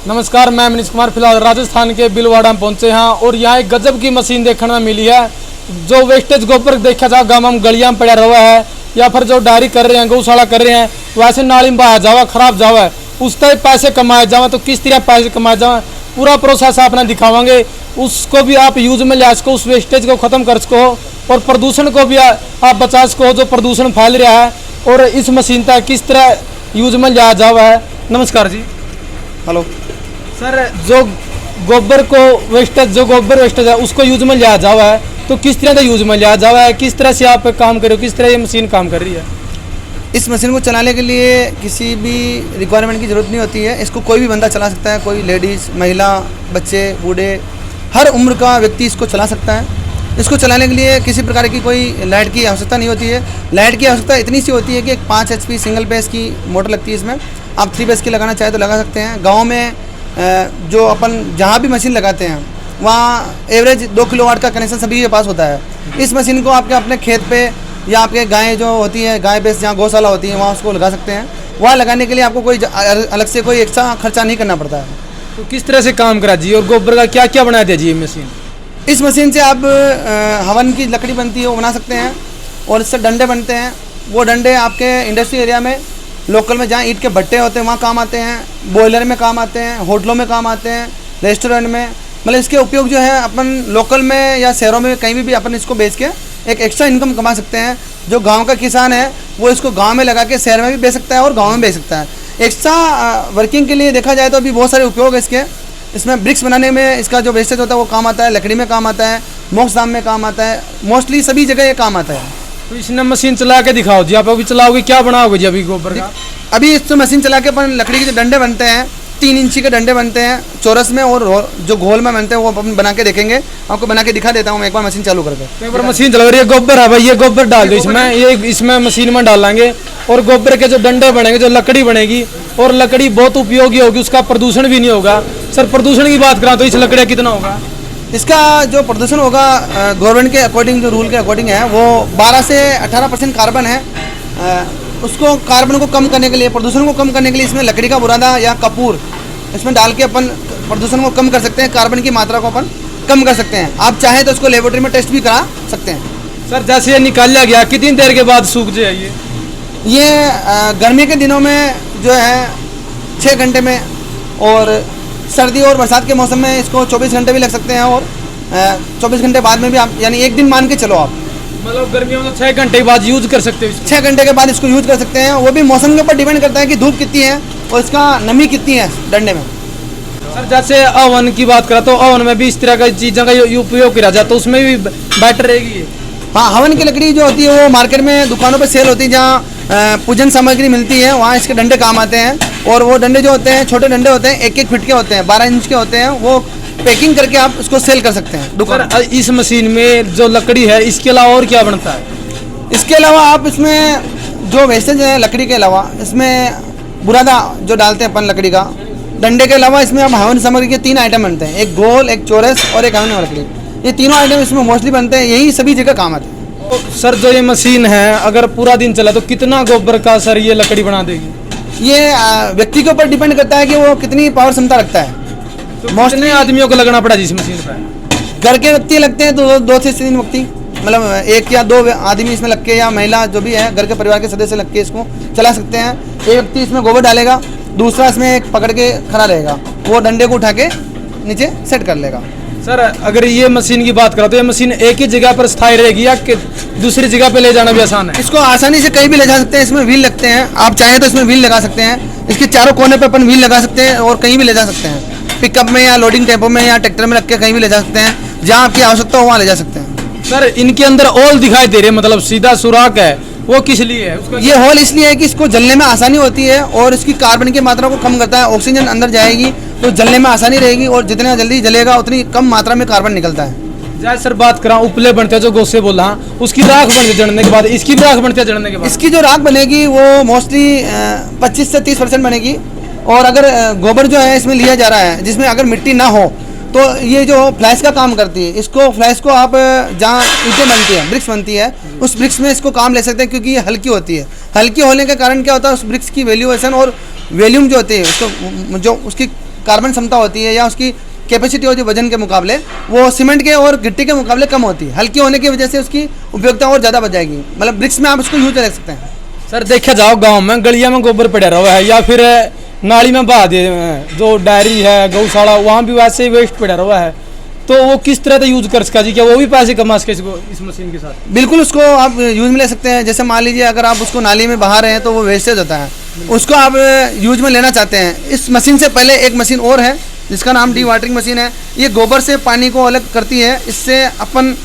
नमस्कार, मैं मनीष कुमार फिलहाल राजस्थान के भीलवाड़ा में पहुंचे हैं और यहाँ एक गजब की मशीन देखने में मिली है। जो वेस्टेज गोबर देखा जाए गाँव में गलियां में पड़ा हुआ है या फिर जो डायरी कर रहे हैं, गौशाला कर रहे हैं, वैसे नाली में बहा जावा खराब जावा उस तरह पैसे कमाए जावे। तो किस तरह पैसे कमाए जावे पूरा प्रोसेस आपने दिखावांगे। उसको भी आप यूज में ले सको, उस वेस्टेज को ख़त्म कर सको और प्रदूषण को भी आप बचा सको जो प्रदूषण फैल रहा है। और इस मशीन तक किस तरह यूज में लिया जावा है। नमस्कार जी। हेलो सर, जो गोबर को वेस्टेज जो गोबर वेस्टेज है उसको यूज में लिया जावा है, तो किस तरह का यूज में लिया जावा है, किस तरह से आप काम करो, किस तरह ये मशीन काम कर रही है। इस मशीन को चलाने के लिए किसी भी रिक्वायरमेंट की ज़रूरत नहीं होती है। इसको कोई भी बंदा चला सकता है, कोई लेडीज़, महिला, बच्चे, बूढ़े, हर उम्र का व्यक्ति इसको चला सकता है। इसको चलाने के लिए किसी प्रकार की कोई लाइट की आवश्यकता नहीं होती है। लाइट की आवश्यकता इतनी सी होती है कि एक 5 HP सिंगल फेस की मोटर लगती है इसमें। आप 3 फेस की लगाना चाहे तो लगा सकते हैं। गाँव में जो अपन जहाँ भी मशीन लगाते हैं वहाँ एवरेज 2 किलोवाट का कनेक्शन सभी के पास होता है। इस मशीन को आपके अपने खेत पे या आपके गाय जो होती है, गाय भैंस जहाँ गौशाला होती है वहाँ उसको लगा सकते हैं। वहाँ लगाने के लिए आपको कोई अलग से कोई एक्स्ट्रा खर्चा नहीं करना पड़ता है। तो किस तरह से काम करा जी और गोबर का क्या क्या बना दिया जी ये मशीन। इस मशीन से आप हवन की लकड़ी बनती है वो बना सकते हैं और इससे डंडे बनते हैं। वो डंडे आपके इंडस्ट्री एरिया में, लोकल में जहाँ ईंट के भट्टे होते हैं वहाँ काम आते हैं, बॉयलर में काम आते हैं, होटलों में काम आते हैं, रेस्टोरेंट में। मतलब इसके उपयोग जो है अपन लोकल में या शहरों में कहीं भी अपन इसको बेच के एक एक्स्ट्रा इनकम कमा सकते हैं। जो गांव का किसान है वो इसको गांव में लगा के शहर में भी बेच सकता है और गांव में बेच सकता है। एक्स्ट्रा वर्किंग के लिए देखा जाए तो अभी बहुत सारे उपयोग है इसके। इसमें ब्रिक्स बनाने में इसका जो वेस्टेज होता है वो काम आता है, लकड़ी में काम आता है, मोक्षधाम में काम आता है, मोस्टली सभी जगह ये काम आता है। तो इसने मशीन चला के दिखाओ जी, आप अभी चलाओगे क्या बनाओगे जी अभी गोबर का। अभी इस मशीन चला के अपन लकड़ी के जो डंडे बनते हैं 3 इंची के डंडे बनते हैं चौरस में, और जो घोल में बनते हैं वो अपन बना के देखेंगे। आपको बना के दिखा देता हूँ एक बार मशीन चालू करके। एक बार मशीन चला रही है, गोबर है भाई, ये गोबर डाल दो इसमें, ये इसमें मशीन में डालेंगे और गोबर के जो डंडे बनेंगे, जो लकड़ी बनेगी और लकड़ी बहुत उपयोगी होगी, उसका प्रदूषण भी नहीं होगा। सर, प्रदूषण की बात करा तो इस लकड़ी कितना होगा। इसका जो प्रदूषण होगा गवर्नमेंट के अकॉर्डिंग, जो रूल के अकॉर्डिंग है, वो 12 से 18% कार्बन है। उसको कार्बन को कम करने के लिए, प्रदूषण को कम करने के लिए इसमें लकड़ी का बुरादा या कपूर इसमें डाल के अपन प्रदूषण को कम कर सकते हैं, कार्बन की मात्रा को अपन कम कर सकते हैं। आप चाहें तो इसको लेबोरेटरी में टेस्ट भी करा सकते हैं। सर, जैसे ये निकाल लिया गया कितनी देर के बाद सूख जाए ये गर्मी के दिनों में जो है 6 घंटे में, और सर्दी और बरसात के मौसम में इसको 24 घंटे भी लग सकते हैं, और 24 घंटे बाद में भी आप, यानी एक दिन मान के चलो आप, मतलब गर्मियों में 6 घंटे के बाद यूज कर सकते हो। 6 घंटे के बाद इसको यूज कर सकते हैं। वो भी मौसम के ऊपर डिपेंड करता है कि धूप कितनी है और इसका नमी कितनी है डंडे में। सर, जैसे ओवन की बात करा तो ओवन में भी इस तरह की चीज़ों का उपयोग किया जाए तो उसमें भी बेटर रहेगी। हाँ, हवन की लकड़ी जो होती है वो मार्केट में दुकानों पर सेल होती है, जहाँ पूजन सामग्री मिलती है वहाँ इसके डंडे काम आते हैं। और वो डंडे जो होते हैं छोटे डंडे होते हैं, 1-1 फीट के होते हैं, 12 इंच के होते हैं। वो पैकिंग करके आप उसको सेल कर सकते हैं दुकान। सर, इस मशीन में जो लकड़ी है इसके अलावा और क्या बनता है। इसके अलावा आप इसमें जो वेस्टेज है लकड़ी के अलावा, इसमें बुरादा जो डालते हैं अपन लकड़ी का, डंडे के अलावा इसमें हम हवन सामग्री के 3 आइटम बनते हैं, एक गोल, एक चौरस और एक हवन लकड़ी। ये तीनों आइटम इसमें मोस्टली बनते हैं, यही सभी जगह काम आते हैं। तो सर, जो ये मशीन है अगर पूरा दिन चला तो कितना गोबर का सर ये लकड़ी बना देगी। ये व्यक्ति के ऊपर डिपेंड करता है कि वो कितनी पावर क्षमता रखता है। तो मोस्टली आदमियों को लगना पड़ा जिस मशीन पर। घर के व्यक्ति लगते हैं तो 2 से 3 व्यक्ति, मतलब 1 या 2 आदमी इसमें लग के, या महिला जो भी है घर के परिवार के सदस्य लग के इसको चला सकते हैं। एक व्यक्ति इसमें गोबर डालेगा, दूसरा इसमें एक पकड़ के खड़ा रहेगा, वो डंडे को उठा के नीचे सेट कर लेगा। सर, अगर ये मशीन की बात करा तो ये मशीन एक ही जगह पर स्थायी रहेगी या दूसरी जगह पे ले जाना भी आसान है। इसको आसानी से कहीं भी ले जा सकते हैं। इसमें व्हील लगते हैं, आप चाहें तो इसमें व्हील लगा सकते हैं। इसके चारों कोने पे अपन व्हील लगा सकते हैं और कहीं भी ले जा सकते हैं। पिकअप में या लोडिंग टेम्पो में या ट्रैक्टर में रख के कहीं भी ले जा सकते हैं, जहाँ आपकी आवश्यकता हो वहाँ ले जा सकते हैं। सर, इनके अंदर ओल दिखाई दे रहे, मतलब सीधा सुराख है, वो किस लिए है उसका। ये होल इसलिए है कि इसको जलने में आसानी होती है और इसकी कार्बन की मात्रा को कम करता है। ऑक्सीजन अंदर जाएगी तो जलने में आसानी रहेगी, और जितना जल्दी जलेगा उतनी कम मात्रा में कार्बन निकलता है। जैसे सर बात करा उपले बनते हैं जो गोसे बोला, उसकी राख बनती है जड़ने के बाद, इसकी भी राख बनती है जड़ने के बाद। इसकी जो राख बनेगी वो मोस्टली 25 से 30% बनेगी। और अगर गोबर जो है इसमें लिया जा रहा है जिसमें अगर मिट्टी ना हो तो ये जो फ्लैश का काम करती है, इसको फ्लैश को आप जहाँ ईंटें बनती है, ब्रिक्स बनती है, उस ब्रिक्स में इसको काम ले सकते हैं, क्योंकि ये हल्की होती है। हल्की होने के कारण क्या होता है, उस ब्रिक्स की वैल्यूएशन और वॉल्यूम जो होती है उसको, जो उसकी कार्बन क्षमता होती है या उसकी कैपेसिटी होती है वजन के मुकाबले, वो सीमेंट के और गिट्टी के मुकाबले कम होती है। हल्की होने की वजह से उसकी उपयोगिता और ज़्यादा बढ़ जाएगी। मतलब ब्रिक्स में आप उसको यूज कर सकते हैं। सर देखा जाओ गांव में गलिया में गोबर पड़ा रहा है या फिर नाली में बहा दिए जो डायरी है गौशाला वहाँ भी वैसे ही वेस्ट पड़ा रहा है, तो वो किस तरह से यूज कर सका जी? क्या वो भी पैसे कमा सके इस मशीन के साथ? बिल्कुल, उसको आप यूज में ले सकते हैं। जैसे मान लीजिए अगर आप उसको नाली में बहा रहे हैं तो वो वेस्टेज होता है, उसको आप यूज में लेना चाहते हैं। इस मशीन से पहले एक मशीन और है जिसका नाम डी वाटरिंग मशीन है। ये गोबर से पानी को अलग करती है। इससे अपन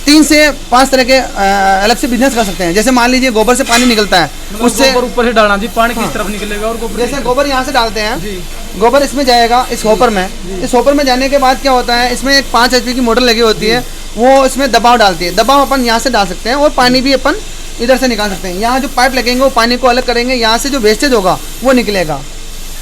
3 से 5 तरह के अलग से बिजनेस कर सकते हैं। जैसे मान लीजिए गोबर से पानी निकलता है, उससे गोबर ऊपर से डालना जी, पानी किस तरफ निकलेगा? और गोबर जैसे गोबर यहाँ से डालते हैं जी, गोबर इसमें जाएगा इस हॉपर में। इस हॉपर में जाने के बाद क्या होता है, इसमें एक 5 HP की मोटर लगी होती है, वो इसमें दबाव डालती है। दबाव अपन यहाँ से डाल सकते हैं और पानी भी अपन इधर से निकाल सकते हैं। यहाँ जो पाइप लगेंगे वो पानी को अलग करेंगे, यहाँ से जो वेस्टेज होगा वो निकलेगा।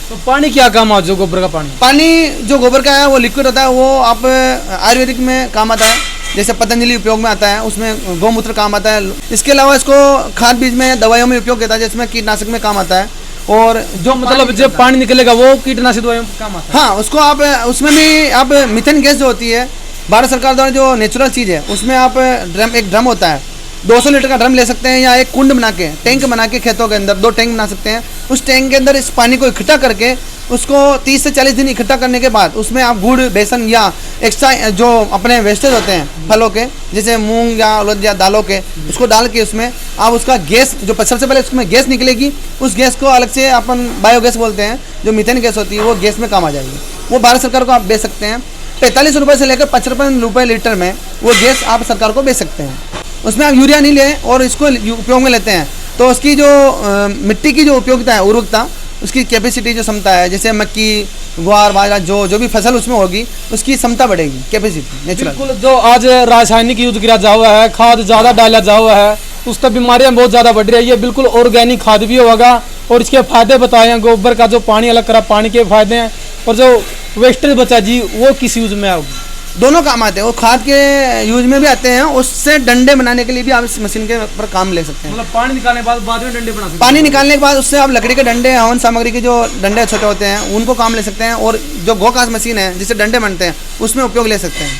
तो पानी क्या काम आता है? गोबर का पानी जो गोबर का है वो लिक्विड होता है, वो आप आयुर्वेदिक में काम आता है। जैसे पतंजलि उपयोग में आता है, उसमें गौमूत्र काम आता है। इसके अलावा इसको खाद बीज में दवाइयों में उपयोग किया है, जिसमें कीटनाशक में काम आता है। और जो मतलब जब पानी निकलेगा वो कीटनाशक दवाइयों में काम आता है? हाँ, उसको आप उसमें भी आप मीथेन गैस जो होती है भारत सरकार द्वारा जो नेचुरल चीज़ है, उसमें आप एक ड्रम होता है, 200 लीटर का ड्रम ले सकते हैं या एक कुंड बना के टैंक बना के खेतों के अंदर 2 टैंक बना सकते हैं। उस टैंक के अंदर इस पानी को इकट्ठा करके उसको 30 से 40 दिन इकट्ठा करने के बाद उसमें आप गुड़, बेसन या एक्स्ट्रा जो अपने वेस्टेज होते हैं फलों के, जैसे मूंग या उड़द या दालों के, उसको डाल के उसमें आप उसका गैस जो सबसे पहले उसमें गैस निकलेगी, उस गैस को अलग से अपन बायोगैस बोलते हैं, जो मीथेन गैस होती है वो गैस में काम आ जाएगी। वो भारत सरकार को आप बेच सकते हैं 45 रुपये से लेकर 55 रुपये लीटर में वो गैस आप सरकार को बेच सकते हैं। उसमें आप यूरिया नहीं लें और इसको उपयोग में लेते हैं तो उसकी जो मिट्टी की जो उपयोगिता है, उर्वरकता, उसकी कैपेसिटी जो क्षमता है, जैसे मक्की, ग्वार, बाजरा, जो भी फसल उसमें होगी उसकी क्षमता बढ़ेगी, कैपेसिटी नेचुरल। बिल्कुल, जो आज रासायनिक यूज किया जा हुआ है, खाद ज़्यादा डाला जा हुआ है, उस तक बीमारियाँ बहुत ज़्यादा बढ़ रही है। ये बिल्कुल ऑर्गेनिक खाद भी होगा और इसके फायदे बताए हैं। गोबर का जो पानी अलग करा, पानी के फायदे हैं, और जो वेस्टेज बचा जी वो किस यूज में आएगी? दोनों काम आते हैं, वो खाद के यूज में भी आते हैं, उससे डंडे बनाने के लिए भी आप इस मशीन के पर काम ले सकते हैं। मतलब पानी निकालने के बाद में डंडे बना सकते हैं? पानी निकालने के बाद उससे आप लकड़ी के डंडे, हवन सामग्री के जो डंडे छोटे होते हैं उनको काम ले सकते हैं, और जो गोकास मशीन है जिससे डंडे बनते हैं उसमें उपयोग ले सकते हैं।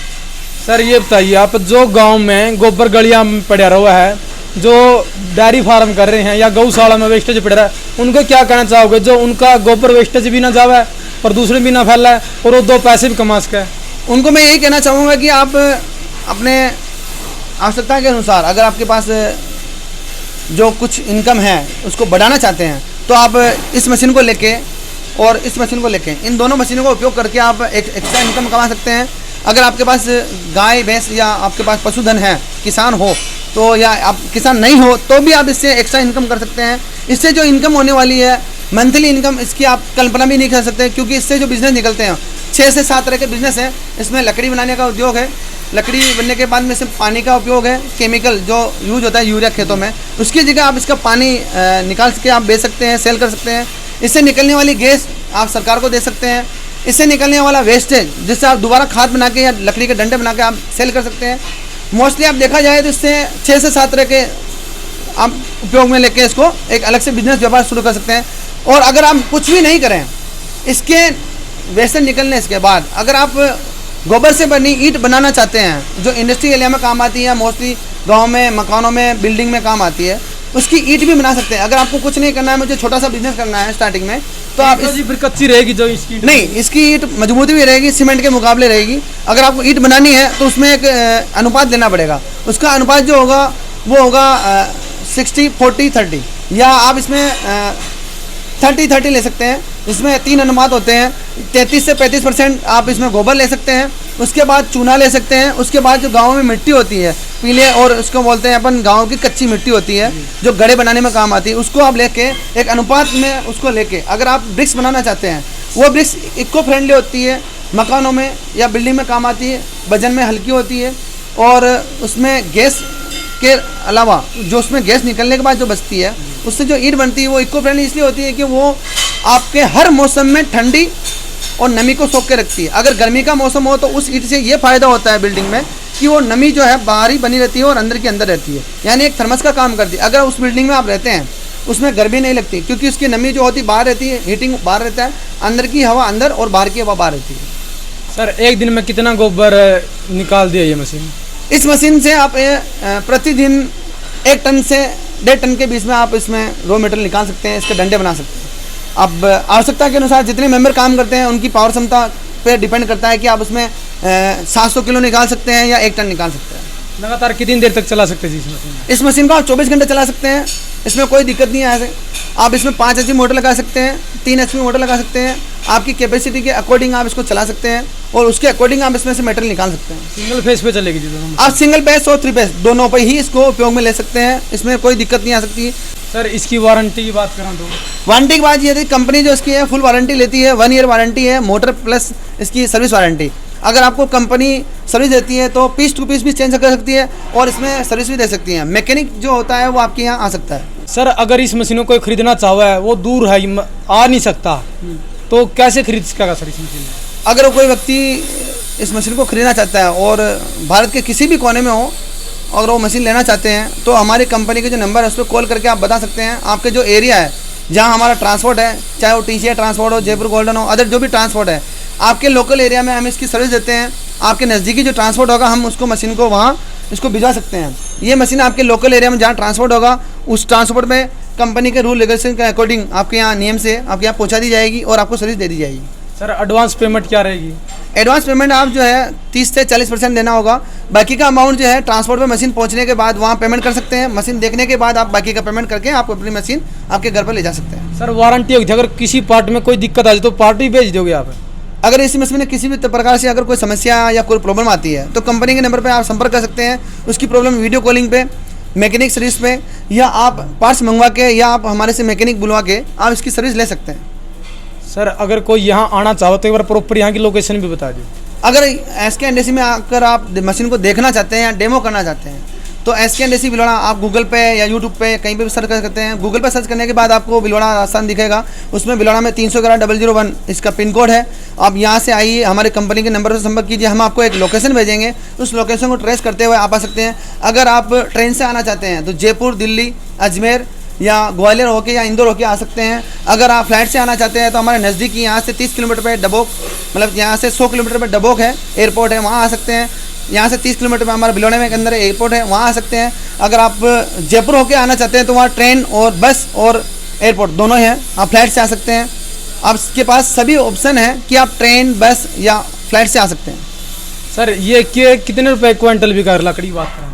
सर ये बताइए आप, जो गांव में गोबर गलियां पड़ा हुआ है, जो डेयरी फार्म कर रहे हैं या गौशाला में वेस्टेज पड़ रहा है, उनको क्या कहना चाहोगे? जो उनका गोबर वेस्टेज भी ना जावे, प्रदूषण भी ना फैला और वो 2 पैसे भी कमा सके। उनको मैं यही कहना चाहूँगा कि आप अपने आवश्यकता के अनुसार अगर आपके पास जो कुछ इनकम है उसको बढ़ाना चाहते हैं तो आप इस मशीन को लेके और इस मशीन को लेके, इन दोनों मशीनों का उपयोग करके आप एक एक्स्ट्रा इनकम कमा सकते हैं। अगर आपके पास गाय, भैंस या आपके पास पशुधन है, किसान हो तो, या आप किसान नहीं हो तो भी आप इससे एक्स्ट्रा इनकम कर सकते हैं। इससे जो इनकम होने वाली है मंथली इनकम, इसकी आप कल्पना भी नहीं कर सकते, क्योंकि इससे जो बिज़नेस निकलते हैं 6 से 7 तरह के बिज़नेस हैं। इसमें लकड़ी बनाने का उद्योग है, लकड़ी बनने के बाद में इसमें पानी का उपयोग है, केमिकल जो यूज होता है यूरिया खेतों में, उसकी जगह आप इसका पानी निकाल के आप बेच सकते हैं, सेल कर सकते हैं। इससे निकलने वाली गैस आप सरकार को दे सकते हैं। इससे निकलने वाला वेस्टेज जिससे आप दोबारा खाद बना के या लकड़ी के डंडे बना के आप सेल कर सकते हैं। मोस्टली आप देखा जाए तो इससे 6 से 7 तरह के आप उपयोग में लेके इसको एक अलग से बिजनेस व्यापार शुरू कर सकते हैं। और अगर आप कुछ भी नहीं करें, इसके वेस्टेज निकलने के बाद अगर आप गोबर से बनी ईंट बनाना चाहते हैं जो इंडस्ट्री एरिया में काम आती है, मोस्टली गांव में, मकानों में, बिल्डिंग में काम आती है, उसकी ईंट भी बना सकते हैं। अगर आपको कुछ नहीं करना है, मुझे छोटा सा बिजनेस करना है स्टार्टिंग में, तो आप फिर कच्ची रहेगी जो इसकी नहीं, इसकी ईंट मजबूती भी रहेगी, सीमेंट के मुकाबले रहेगी। अगर आपको ईंट बनानी है तो उसमें एक अनुपात देना पड़ेगा। उसका अनुपात जो होगा वो होगा 60-40-30, या आप इसमें 30-30 ले सकते हैं। इसमें 3 अनुपात होते हैं। 33 से 35% आप इसमें गोबर ले सकते हैं, उसके बाद चूना ले सकते हैं, उसके बाद जो गाँव में मिट्टी होती है पीले, और उसको बोलते हैं अपन गाँव की कच्ची मिट्टी होती है जो गड़े बनाने में काम आती है, उसको आप लेके एक अनुपात में उसको लेके अगर आप ब्रिक्स बनाना चाहते हैं, वो ब्रिक्स इको फ्रेंडली होती है, मकानों में या बिल्डिंग में काम आती है, वजन में हल्की होती है, और उसमें गैस के अलावा जो उसमें गैस निकलने के बाद जो बचती है उससे जो ईंट बनती है वो इको फ्रेंडली इसलिए होती है कि वो आपके हर मौसम में ठंडी और नमी को सोख के रखती है। अगर गर्मी का मौसम हो तो उस ईंट से ये फ़ायदा होता है बिल्डिंग में कि वो नमी जो है बाहर ही बनी रहती है और अंदर की अंदर रहती है, यानी एक थर्मस का काम करती है। अगर उस बिल्डिंग में आप रहते हैं, उसमें गर्मी नहीं लगती, क्योंकि उसकी नमी जो होती बाहर रहती है, हीटिंग बाहर रहता है, अंदर की हवा अंदर और बाहर की हवा बाहर रहती है। सर एक दिन में कितना गोबर निकाल दिया ये मशीन? इस मशीन से आप प्रतिदिन 1 टन से 1.5 टन के बीच में आप इसमें रॉ मटेरियल निकाल सकते हैं, इसके डंडे बना सकते हैं। अब आवश्यकता के अनुसार जितने मेंबर काम करते हैं उनकी पावर क्षमता पे डिपेंड करता है कि आप उसमें 700 किलो निकाल सकते हैं या 1 टन निकाल सकते हैं। लगातार कितनी देर तक चला सकते हैं जी इस मशीन? इस मशीन को आप 24 घंटे चला सकते हैं, इसमें कोई दिक्कत नहीं है। ऐसे आप इसमें 5 HP मोटर लगा सकते हैं, 3 HP मोटर लगा सकते हैं, आपकी कैपेसिटी के अकॉर्डिंग आप इसको चला सकते हैं और उसके अकॉर्डिंग आप इसमें से मटेरियल निकाल सकते हैं। सिंगल फेस पे चलेगी जी दोनों? आप सिंगल फेस और 3 फेस दोनों पे ही इसको उपयोग में ले सकते हैं, इसमें कोई दिक्कत नहीं आ सकती। सर इसकी वारंटी की बात करें तो? वारंटी की बात ये थी, कंपनी जो इसकी है फुल वारंटी लेती है, 1 ईयर वारंटी है, मोटर प्लस इसकी सर्विस वारंटी। अगर आपको कंपनी सर्विस देती है तो पीस टू पीस भी चेंज कर सकती है और इसमें सर्विस भी दे सकती है। मैकेनिक जो होता है वो आपके यहाँ आ सकता है। सर अगर इस मशीन को कोई खरीदना चाहे है, वो दूर है, आ नहीं सकता, तो कैसे खरीद सकेगा सर इस मशीन? अगर कोई व्यक्ति इस मशीन को खरीदना चाहता है और भारत के किसी भी कोने में हो, अगर वो मशीन लेना चाहते हैं तो हमारी कंपनी के जो नंबर है उस पर कॉल करके आप बता सकते हैं। आपके जो एरिया है जहाँ हमारा ट्रांसपोर्ट है, चाहे वो TCI ट्रांसपोर्ट हो, जयपुर गोल्डन हो, अदर जो भी ट्रांसपोर्ट है, आपके लोकल एरिया में हम इसकी सर्विस देते हैं। आपके नज़दीकी जो ट्रांसपोर्ट होगा हम उसको मशीन को वहाँ इसको भिजवा सकते हैं। ये मशीन आपके लोकल एरिया में जहाँ ट्रांसपोर्ट होगा उस ट्रांसपोर्ट में कंपनी के रूल रेगुलेशन के अकॉर्डिंग आपके यहाँ नियम से आपके यहाँ पहुँचा दी जाएगी और आपको सर्विस दे दी जाएगी। सर एडवांस पेमेंट क्या रहेगी? एडवांस पेमेंट आप जो है 30 से 40% देना होगा। बाकी का अमाउंट जो है ट्रांसपोर्ट पे मशीन पहुंचने के बाद वहाँ पेमेंट कर सकते हैं। मशीन देखने के बाद आप बाकी का पेमेंट करके आप अपनी मशीन आपके घर पर ले जा सकते हैं। सर वारंटी होगी, अगर किसी पार्ट में कोई दिक्कत आ जाए तो पार्ट भी भेज दोगे आप? अगर इस मशीन में किसी भी प्रकार से अगर कोई समस्या या कोई प्रॉब्लम आती है तो कंपनी के नंबर पर आप संपर्क कर सकते हैं। उसकी प्रॉब्लम वीडियो कॉलिंग पे, मैकेनिक सर्विस पे, या आप पार्ट्स मंगवा के या आप हमारे से मैकेनिक बुलवा के आप इसकी सर्विस ले सकते हैं। सर अगर कोई यहाँ आना चाहो तो एक बार प्रॉपर यहाँ की लोकेशन भी बता दो। अगर SK&DC में आकर आप मशीन को देखना चाहते हैं या डेमो करना चाहते हैं तो SK&DC भिलवाड़ा आप गूगल पे या यूट्यूब पे कहीं पे भी सर्च कर सकते हैं। गूगल पे सर्च करने के बाद आपको भिलवाड़ा राजस्थान दिखेगा, उसमें भिलवाड़ा में 311-001 इसका पिन कोड है। आप यहाँ से आइए, हमारे कंपनी के नंबर से संपर्क कीजिए, हम आपको एक लोकेशन भेजेंगे, उस लोकेशन को ट्रेस करते हुए आप आ सकते हैं। अगर आप ट्रेन से आना चाहते हैं तो जयपुर, दिल्ली, अजमेर या ग्वालियर होके या इंदौर होके आ सकते हैं। अगर आप फ्लाइट से आना चाहते हैं तो हमारे नज़दीकी यहाँ से 30 किलोमीटर पे डबोक, मतलब यहाँ से 100 किलोमीटर पे डबोक है, एयरपोर्ट है, वहाँ आ सकते हैं। यहाँ से 30 किलोमीटर पे हमारा भिलवाड़ा में के अंदर एयरपोर्ट है, वहाँ आ सकते हैं। अगर आप जयपुर होके आना चाहते हैं तो वहाँ ट्रेन और बस और एयरपोर्ट दोनों हैं, आप फ्लाइट से आ सकते हैं। आपके पास सभी ऑप्शन है कि आप ट्रेन, बस या फ्लाइट से आ सकते हैं। सर ये कितने रुपए क्विंटल बिका लकड़ी बात करें?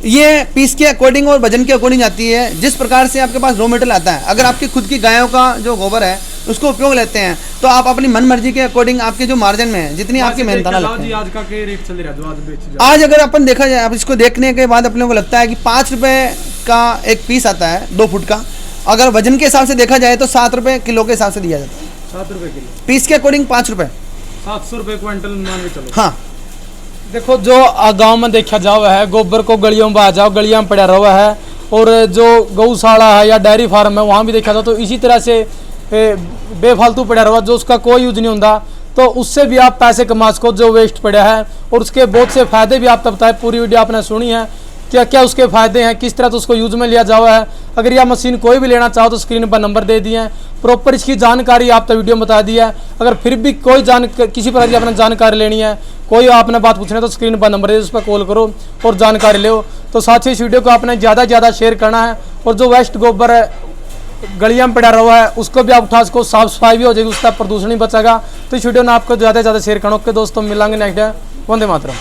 ये पीस के अकॉर्डिंग और वजन के अकॉर्डिंग आती है, जिस प्रकार से आपके पास रॉ मटेरियल आता है। अगर आपकी खुद की गायों का जो गोबर है उसको उपयोग लेते हैं तो आप अपनी मन मर्जी के अकॉर्डिंग आपके जो मार्जिन में है, जितनी आपकी मेहनताना लगती है। आज का क्या रेट चल रहा है जो आज बेच जाए? आज अगर अपन देखा जाए, अब इसको देखने के बाद अपने को लगता है कि 5 रुपये का एक पीस आता है 2 फुट का। अगर वजन के हिसाब से देखा जाए तो 7 रुपये किलो के हिसाब से दिया जाता है। 7 रुपये किलो पीस के अकॉर्डिंग 5 रुपये, 700 रुपये क्विंटल मान के चलो। हाँ, देखो जो गांव में देखा जावा है, गोबर को गलियों में आ जाओ, गलियां में पड़ा रहा है, और जो गौशाला है या डेयरी फार्म है वहाँ भी देखा जाए तो इसी तरह से बेफालतू पड़ा रहा, जो उसका कोई यूज नहीं होता, तो उससे भी आप पैसे कमा सको जो वेस्ट पड़ा है। और उसके बहुत से फायदे भी आप तब बताए, पूरी वीडियो आपने सुनी है, क्या क्या उसके फायदे हैं, किस तरह तो उसको यूज में लिया जावा है। अगर यह मशीन कोई भी लेना चाहो तो स्क्रीन पर नंबर दे दिए हैं, प्रॉपर इसकी जानकारी आप तो वीडियो में बता दी है। अगर फिर भी कोई किसी प्रकार की आपने जानकारी लेनी है, कोई आपने बात पूछना है तो स्क्रीन पर नंबर दे, उस पर कॉल करो और जानकारी लो। तो साथ ही इस वीडियो को आपने ज़्यादा से ज़्यादा शेयर करना है, और जो वेस्ट गोबर गलियां में पड़ा रहा है उसको भी आप उठा सको, साफ सफाई भी हो जाएगी, उसका प्रदूषण ही बचेगा। तो इस वीडियो ने आपको ज़्यादा से ज़्यादा शेयर करना। ओके दोस्तों, मिलेंगे नेक्स्ट डे। वंदे मातरम।